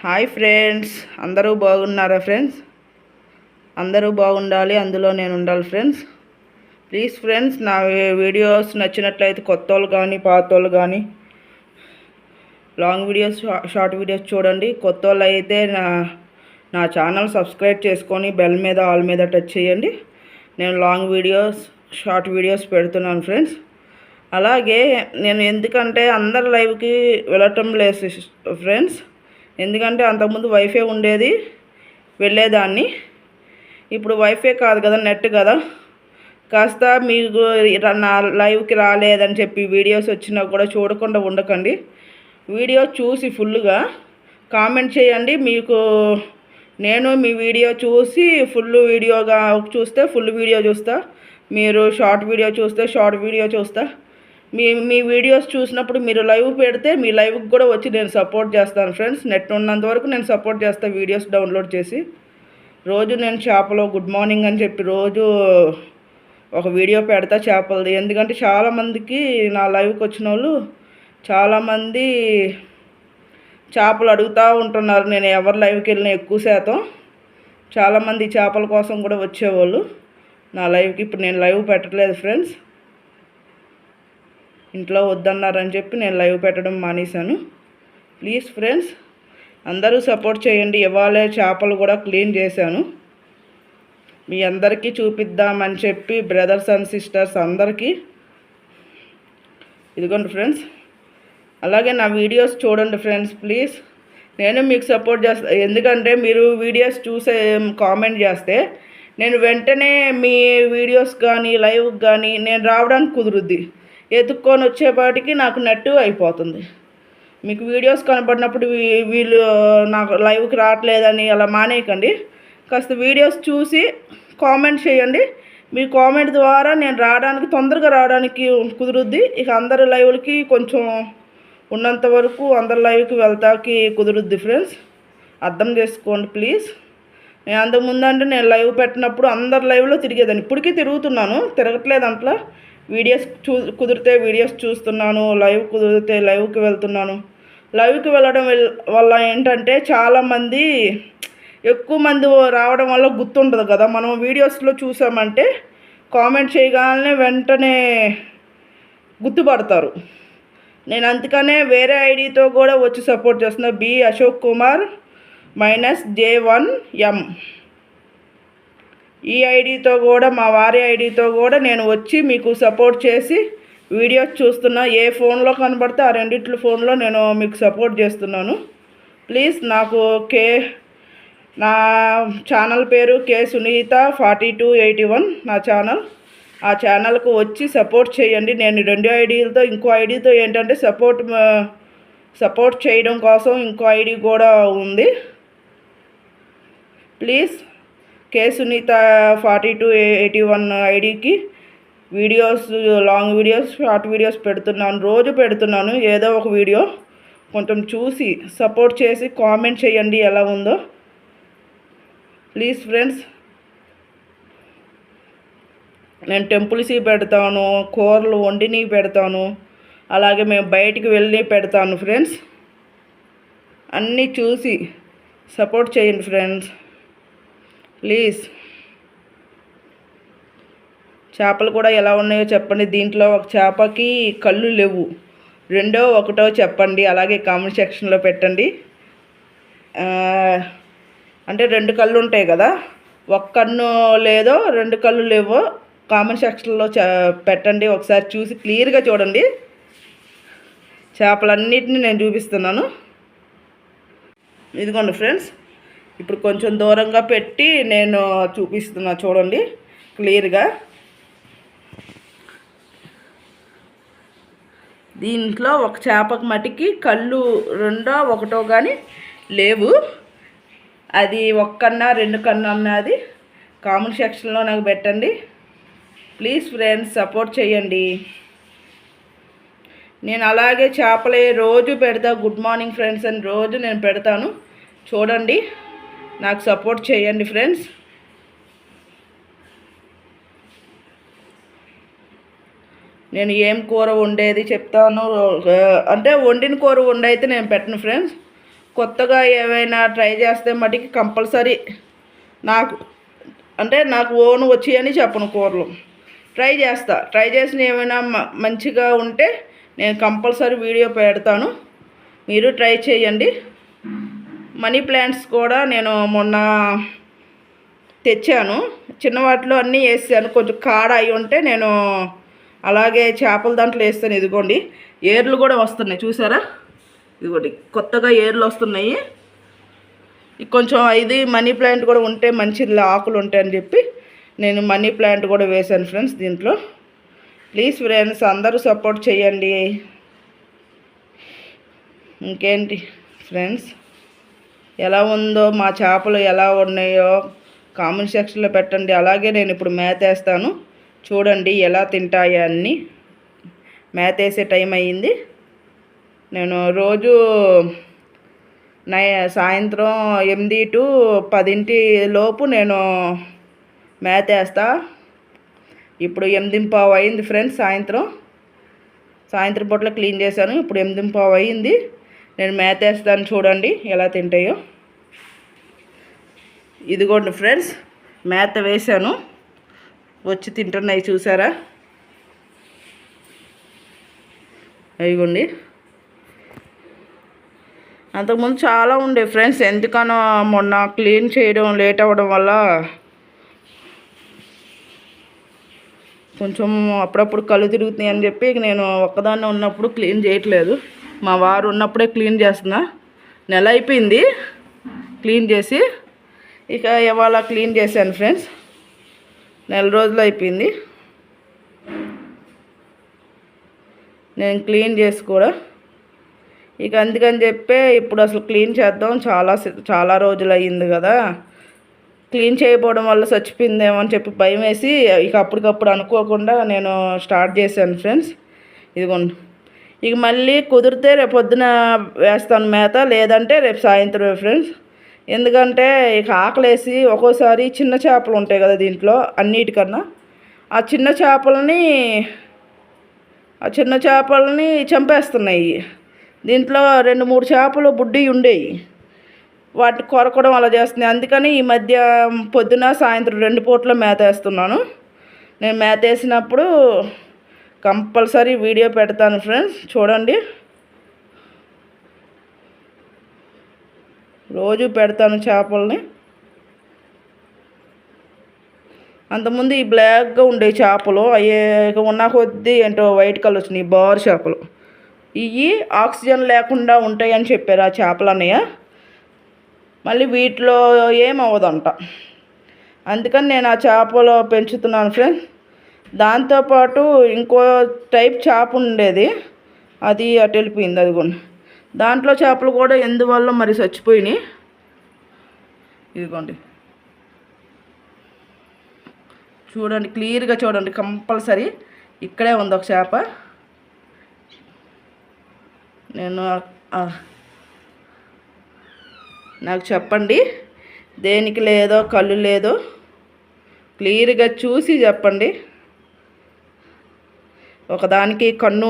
Hi friends, అందరూ బాగున్నారా friends? అందరూ బాగుండాలి, అందులో నేను ఉండాలి ఫ్రెండ్స్. ప్లీజ్ ఫ్రెండ్స్, నా వీడియోస్ నచ్చినట్లయితే కొత్త వాళ్ళు కానీ పాత వాళ్ళు కానీ లాంగ్ వీడియోస్ షార్ట్ వీడియోస్ చూడండి. కొత్త వాళ్ళు అయితే నా ఛానల్ సబ్స్క్రైబ్ చేసుకొని బెల్ మీద ఆల్ మీద టచ్ చేయండి. నేను లాంగ్ వీడియోస్ షార్ట్ వీడియోస్ పెడుతున్నాను ఫ్రెండ్స్. అలాగే నేను ఎందుకంటే అందరి లైవ్కి వెళ్ళటం లేదు ఫ్రెండ్స్, ఎందుకంటే అంతకుముందు వైఫై ఉండేది, వెళ్ళేదాన్ని. ఇప్పుడు వైఫై కాదు కదా, నెట్ కదా. కాస్త మీకు నా లైవ్కి రాలేదని చెప్పి వీడియోస్ వచ్చినా కూడా చూడకుండా ఉండకండి. వీడియో చూసి ఫుల్గా కామెంట్ చేయండి. మీకు నేను మీ వీడియో చూసి ఫుల్ వీడియోగా చూస్తే ఫుల్ వీడియో చూస్తా, మీరు షార్ట్ వీడియో చూస్తే షార్ట్ వీడియో చూస్తా. మీ వీడియోస్ చూసినప్పుడు మీరు లైవ్ పెడితే మీ లైవ్కి కూడా వచ్చి నేను సపోర్ట్ చేస్తాను ఫ్రెండ్స్. నెట్ ఉన్నంత వరకు నేను సపోర్ట్ చేస్తాను వీడియోస్ డౌన్లోడ్ చేసి. రోజు నేను చేపలు గుడ్ మార్నింగ్ అని చెప్పి రోజు ఒక వీడియో పెడతా చేపలది. ఎందుకంటే చాలామందికి నా లైవ్కి వచ్చిన వాళ్ళు చాలామంది చేపలు అడుగుతూ ఉంటున్నారు. నేను ఎవరి లైవ్కి వెళ్ళినా ఎక్కువ శాతం చాలామంది చేపల కోసం కూడా వచ్చేవాళ్ళు నా లైవ్కి. ఇప్పుడు నేను లైవ్ పెట్టట్లేదు ఫ్రెండ్స్, ఇంట్లో వద్దన్నారని చెప్పి నేను లైవ్ పెట్టడం మానేశాను. ప్లీజ్ ఫ్రెండ్స్, అందరూ సపోర్ట్ చేయండి. ఇవాళ చేపలు కూడా క్లీన్ చేశాను, మీ అందరికీ చూపిద్దామని చెప్పి బ్రదర్స్ అండ్ సిస్టర్స్ అందరికీ. ఇదిగోండి ఫ్రెండ్స్, అలాగే నా వీడియోస్ చూడండి ఫ్రెండ్స్ ప్లీజ్. నేను మీకు సపోర్ట్ చేస్తాను, ఎందుకంటే మీరు వీడియోస్ చూసే కామెంట్ చేస్తే నేను వెంటనే మీ వీడియోస్ కానీ లైవ్ కానీ నేను రావడానికి కుదురుద్ది. ఎత్తుక్కొని వచ్చేపాటికి నాకు నెట్ అయిపోతుంది. మీకు వీడియోస్ కనపడినప్పుడు వీళ్ళు నాకు లైవ్కి రావట్లేదని అలా మానేయకండి. కాస్త వీడియోస్ చూసి కామెంట్ చేయండి. మీ కామెంట్ ద్వారా నేను రావడానికి తొందరగా రావడానికి కుదురుద్ది. ఇక అందరి లైవ్లకి కొంచెం ఉన్నంత వరకు అందరి లైవ్కి వెళ్తాకి కుదురుద్ది ఫ్రెండ్స్, అర్థం చేసుకోండి ప్లీజ్. నేను అంతకుముందు అంటే నేను లైవ్ పెట్టినప్పుడు అందరి లైవ్లో తిరిగేదాన్ని, ఇప్పటికీ తిరుగుతున్నాను, తిరగట్లేదు అంట్లో. వీడియోస్ కుదిరితే వీడియోస్ చూస్తున్నాను, లైవ్ కుదిరితే లైవ్కి వెళ్తున్నాను. లైవ్కి వెళ్ళడం వల్ల ఏంటంటే చాలామంది ఎక్కువ మంది రావడం వల్ల గుర్తుండదు కదా. మనం వీడియోస్లో చూసామంటే కామెంట్ చేయగానే వెంటనే గుర్తుపడతారు. నేను అందుకనే వేరే ఐడితో కూడా వచ్చి సపోర్ట్ చేస్తున్నా, బి అశోక్ కుమార్ -J1M. ఈ ఐడితో కూడా మా వారి ఐడితో కూడా నేను వచ్చి మీకు సపోర్ట్ చేసి వీడియోస్ చూస్తున్నా. ఏ ఫోన్లో కనబడితే ఆ రెండిట్ల ఫోన్లో నేను మీకు సపోర్ట్ చేస్తున్నాను. ప్లీజ్ నా ఛానల్ పేరు K.Sunita 4281 నా ఛానల్. ఆ ఛానల్కు వచ్చి సపోర్ట్ చేయండి. నేను 2 ఐడీలతో ఇంకో ఐడితో ఏంటంటే సపోర్ట్ చేయడం కోసం ఇంకో ఐడి కూడా ఉంది. ప్లీజ్ K.Sunita 4281 ఐడికి videos long videos short videos పెడుతున్నాను, రోజు పెడుతున్నాను ఏదో ఒక వీడియో. కొంచెం చూసి సపోర్ట్ చేసి కామెంట్ చేయండి ఎలా ఉందో ప్లీజ్ ఫ్రెండ్స్. నేను టెంపుల్స్కి పెడతాను, కూరలు వండిని పెడతాను, అలాగే మేము బయటికి వెళ్ళి పెడతాను ఫ్రెండ్స్. అన్నీ చూసి సపోర్ట్ చేయండి ఫ్రెండ్స్ ప్లీజ్. చేపలు కూడా ఎలా ఉన్నాయో చెప్పండి. దీంట్లో ఒక చేపకి కళ్ళు లేవు, రెండో ఒకటో చెప్పండి, అలాగే కామెంట్ సెక్షన్లో పెట్టండి. అంటే 2 కళ్ళు ఉంటాయి కదా, ఒక కన్ను లేదో 2 కళ్ళు లేవో కామెంట్ సెక్షన్లో పెట్టండి. ఒకసారి చూసి క్లియర్గా చూడండి. చేపలన్నిటిని నేను చూపిస్తున్నాను. ఇదిగోండి ఫ్రెండ్స్, ఇప్పుడు కొంచెం దూరంగా పెట్టి నేను చూపిస్తున్నా చూడండి క్లియర్గా. దీంట్లో ఒక చేపకు మటుకి కళ్ళు రెండో ఒకటో కానీ లేవు. అది 1 కన్నా 2 కన్నా అన్నది కామెంట్ సెక్షన్లో నాకు పెట్టండి ప్లీజ్ ఫ్రెండ్స్, సపోర్ట్ చేయండి. నేను అలాగే చేపలే రోజు పెడతా, గుడ్ మార్నింగ్ ఫ్రెండ్స్ అని రోజు నేను పెడతాను చూడండి. నాకు సపోర్ట్ చేయండి ఫ్రెండ్స్. నేను ఏం కూర వండేది చెప్తాను, అంటే వండిన కూర వండైతే నేను పెట్టను ఫ్రెండ్స్. కొత్తగా ఏవైనా ట్రై చేస్తే మటుకి కంపల్సరీ నాకు నాకు ఓన్ వచ్చి అని చెప్పను కూరలు ట్రై చేసిన ఏమైనా మంచిగా ఉంటే నేను కంపల్సరీ వీడియో పెడతాను, మీరు ట్రై చేయండి. మనీ ప్లాంట్స్ కూడా నేను మొన్న తెచ్చాను, చిన్న వాటిలో అన్నీ వేసాను. కొంచెం కాడ అయి ఉంటే నేను అలాగే చేపల దాంట్లో వేస్తాను. ఇదిగోండి ఏర్లు కూడా వస్తున్నాయి చూసారా, ఇదిగోండి కొత్తగా ఏర్లు వస్తున్నాయి. కొంచెం ఇది మనీ ప్లాంట్ కూడా ఉంటే మంచిది, ఆకులు ఉంటాయని చెప్పి నేను మనీ ప్లాంట్ కూడా వేశాను ఫ్రెండ్స్ దీంట్లో. ప్లీజ్ ఫ్రెండ్స్ అందరూ సపోర్ట్ చేయండి. ఇంకేంటి ఫ్రెండ్స్, ఎలా ఉందో మా చేపలు ఎలా ఉన్నాయో కామెంట్ సెక్షన్లో పెట్టండి. అలాగే నేను ఇప్పుడు మేత వేస్తాను, చూడండి ఎలా తింటాయో అన్నీ. మేత వేసే టైం అయ్యింది. నేను రోజు సాయంత్రం 8 to 10 లోపు నేను మేత వేస్తా. ఇప్పుడు 8:15 అయింది ఫ్రెండ్స్. సాయంత్రం పూటలో క్లీన్ చేశాను. ఇప్పుడు 8:15 అయింది. నేను మేత వేస్తాను, చూడండి ఎలా తింటాయో. ఇదిగోండి ఫ్రెండ్స్, మేత వేసాను, వచ్చి తింటున్నాయి చూసారా. అయ్యిగోండి, అంతకుముందు చాలా ఉండే ఫ్రెండ్స్, ఎందుకనో మొన్న క్లీన్ చేయడం లేట్ అవ్వడం వల్ల కొంచెం అప్పుడప్పుడు కళ్ళు తిరుగుతున్నాయి అని చెప్పి నేను ఒక్కదాన్ని ఉన్నప్పుడు క్లీన్ చేయట్లేదు. మా వారు ఉన్నప్పుడే క్లీన్ చేస్తున్నా. నెల అయిపోయింది క్లీన్ చేసి, ఇక ఇవాళ క్లీన్ చేశాను ఫ్రెండ్స్. నెల రోజులు అయిపోయింది నేను క్లీన్ చేసి కూడా. ఇక అందుకని చెప్పే ఇప్పుడు అసలు క్లీన్ చేద్దాం, చాలా రోజులు అయ్యింది కదా, క్లీన్ చేయకపోవడం వల్ల చచ్చిపోయిందేమో అని చెప్పి భయం వేసి ఇక అప్పటికప్పుడు అనుకోకుండా నేను స్టార్ట్ చేశాను ఫ్రెండ్స్. ఇదిగోండి, ఇక మళ్ళీ కుదిరితే రేపు పొద్దున వేస్తాను మేత, లేదంటే రేపు సాయంత్రం ఫ్రెండ్స్. ఎందుకంటే ఇక ఆకలేసి ఒక్కోసారి చిన్న చేపలు ఉంటాయి కదా దీంట్లో అన్నిటికన్నా, ఆ చిన్న చేపలని చంపేస్తున్నాయి. దీంట్లో 2-3 చేపలు బుడ్డి ఉండేవి, వాటిని కొరకడం అలా చేస్తున్నాయి. అందుకని ఈ మధ్య పొద్దున సాయంత్రం 2 పూటలు మేత వేస్తున్నాను. నేను మేత వేసినప్పుడు కంపల్సరీ వీడియో పెడతాను ఫ్రెండ్స్, చూడండి. రోజు పెడతాను చేపల్ని. అంతకుముందు ఈ బ్లాక్గా ఉండే చేపలు అవి ఉన్న కొద్దీ ఏంటో వైట్ కలర్ వచ్చినాయి, బార్ చేపలు. ఇవి ఆక్సిజన్ లేకుండా ఉంటాయని చెప్పారు ఆ చేపలు అన్నయ్య. మళ్ళీ వీటిలో ఏమవ్వదంట, అందుకని నేను ఆ చేపలు పెంచుతున్నాను ఫ్రెండ్స్. దాంతోపాటు ఇంకో టైప్ చేప ఉండేది, అది అటు వెళ్ళిపోయింది. అదిగోండి, దాంట్లో చేపలు కూడా ఎందువల్ల మరి చచ్చిపోయినాయి. ఇదిగోండి చూడండి, క్లియర్గా చూడండి కంపల్సరీ. ఇక్కడే ఉంది ఒక చేప. నాకు చెప్పండి దేనికి లేదో కళ్ళు లేదో క్లియర్గా చూసి చెప్పండి. ఒకదానికి కన్ను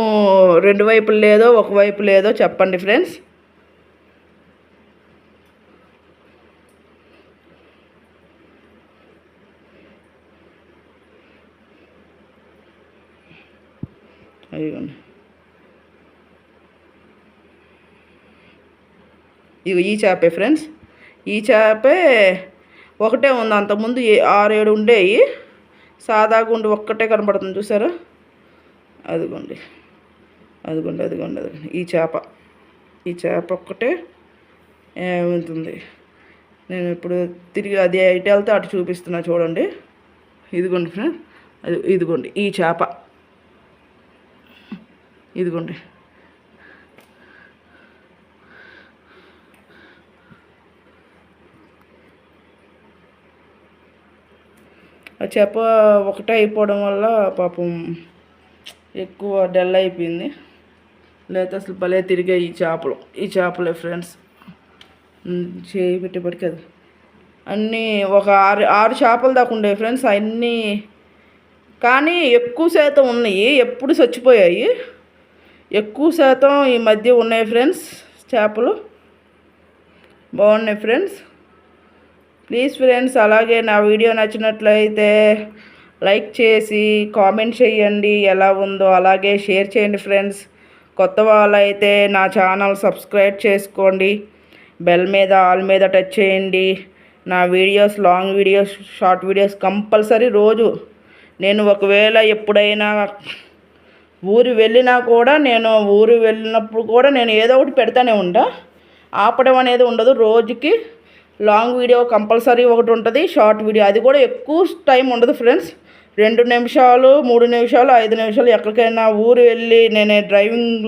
2 వైపులు లేదో ఒకవైపు లేదో చెప్పండి ఫ్రెండ్స్. అయ్యండి, ఇవి ఈ చేపే ఫ్రెండ్స్. ఈ చేపే ఒకటే ఉంది, అంతకుముందు 6-7 ఉండేవి. సాదా గుండు ఒక్కటే కనబడుతుంది చూసారా. అదిగోండి అదిగోండి అదిగోండి అదిగోండి ఈ చేప ఒక్కటే ఏమవుతుంది. నేను ఇప్పుడు తిరిగి అది ఇటు వెళ్తే అటు చూపిస్తున్నా చూడండి. ఇదిగోండి ఫ్రెండ్స్, ఇదిగోండి ఈ చేప, ఇదిగోండి. ఆ చేప ఒకటే అయిపోవడం వల్ల పాపం ఎక్కువ డల్ అయిపోయింది. లేకపోతే అసలు భలే తిరిగాయి ఈ చేపలే ఫ్రెండ్స్. చేయి పెట్టేపటికి అది అన్నీ ఒక 6 చేపలు దాకా ఉండేవి ఫ్రెండ్స్ అన్నీ. కానీ ఎక్కువ శాతం ఉన్నాయి, ఎప్పుడు చచ్చిపోయాయి. ఎక్కువ శాతం ఈ మధ్య ఉన్నాయి ఫ్రెండ్స్ చేపలు. బాగున్నాయి ఫ్రెండ్స్. ప్లీజ్ ఫ్రెండ్స్, అలాగే నా వీడియో నచ్చినట్లయితే లైక్ చేసి కామెంట్ చేయండి, ఎలా ఉందో అలాగే షేర్ చేయండి ఫ్రెండ్స్. కొత్త వాళ్ళైతే నా ఛానల్ సబ్స్క్రైబ్ చేసుకోండి, బెల్ మీద ఆల్ మీద టచ్ చేయండి. నా videos, long videos, short videos compulsory రోజు నేను ఒకవేళ ఎప్పుడైనా ఊరు వెళ్ళినా కూడా ఊరు వెళ్ళినప్పుడు కూడా నేను ఏదో ఒకటి పెడతానే ఉంటా, ఆపడం అనేది ఉండదు. రోజుకి లాంగ్ వీడియో కంపల్సరీ ఒకటి ఉంటుంది, షార్ట్ వీడియో అది కూడా ఎక్కువ టైం ఉండదు ఫ్రెండ్స్. 2 నిమిషాలు, 3 నిమిషాలు, 5 నిమిషాలు. ఎక్కడికైనా ఊరు వెళ్ళి నేను డ్రైవింగ్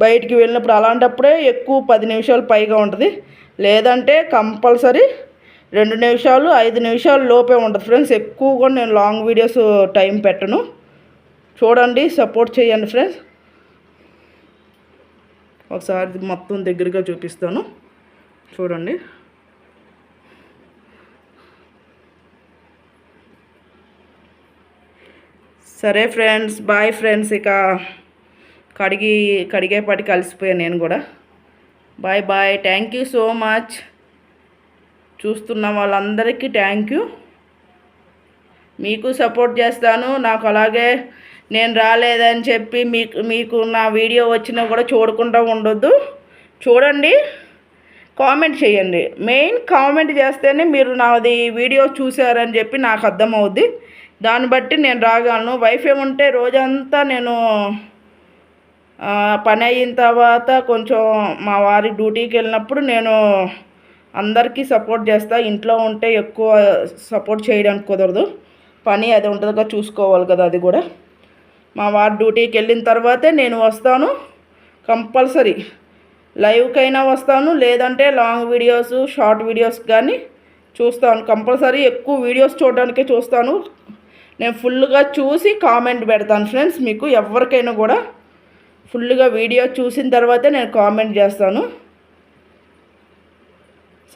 బయటికి వెళ్ళినప్పుడు అలాంటప్పుడే ఎక్కువ 10 నిమిషాలు పైగా ఉంటుంది. లేదంటే కంపల్సరీ 2 నిమిషాలు, 5 నిమిషాలు లోపే ఉంటుంది ఫ్రెండ్స్. ఎక్కువ కూడా నేను లాంగ్ వీడియోస్ టైం పెట్టను. చూడండి, సపోర్ట్ చేయండి ఫ్రెండ్స్. ఒకసారి మొత్తం దగ్గరగా చూపిస్తాను, చూడండి. సరే ఫ్రెండ్స్, బాయ్ ఫ్రెండ్స్. ఇక కడిగేపాటికి కలిసిపోయాను నేను కూడా. Bye bye. Thank you so much. చూస్తున్న వాళ్ళందరికీ థ్యాంక్ యూ. మీకు సపోర్ట్ చేస్తాను. నాకు అలాగే నేను రాలేదని చెప్పి మీకు నా వీడియో వచ్చినా కూడా చూడకుండా ఉండొద్దు. చూడండి, కామెంట్ చేయండి. మెయిన్ కామెంట్ చేస్తేనే మీరు నాది వీడియో చూసారని చెప్పి నాకు అర్థమవుద్ది. దాన్ని బట్టి నేను రాగలను. వైఫై ఉంటే రోజంతా నేను పని అయిన తర్వాత కొంచెం మా వారి డ్యూటీకి వెళ్ళినప్పుడు నేను అందరికీ సపోర్ట్ చేస్తా. ఇంట్లో ఉంటే ఎక్కువ సపోర్ట్ చేయడానికి కుదరదు, పని అది ఉంటుందిగా, చూసుకోవాలి కదా. అది కూడా మా వారి డ్యూటీకి వెళ్ళిన తర్వాతే నేను వస్తాను. కంపల్సరీ లైవ్కైనా వస్తాను, లేదంటే లాంగ్ వీడియోస్, షార్ట్ వీడియోస్ కానీ చూస్తాను. కంపల్సరీ ఎక్కువ వీడియోస్ చూడడానికే చూస్తాను. నేను ఫుల్గా చూసి కామెంట్ పెడతాను ఫ్రెండ్స్. మీకు ఎవరికైనా కూడా ఫుల్గా వీడియో చూసిన తర్వాతే నేను కామెంట్ చేస్తాను.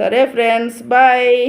సరే ఫ్రెండ్స్, బాయ్.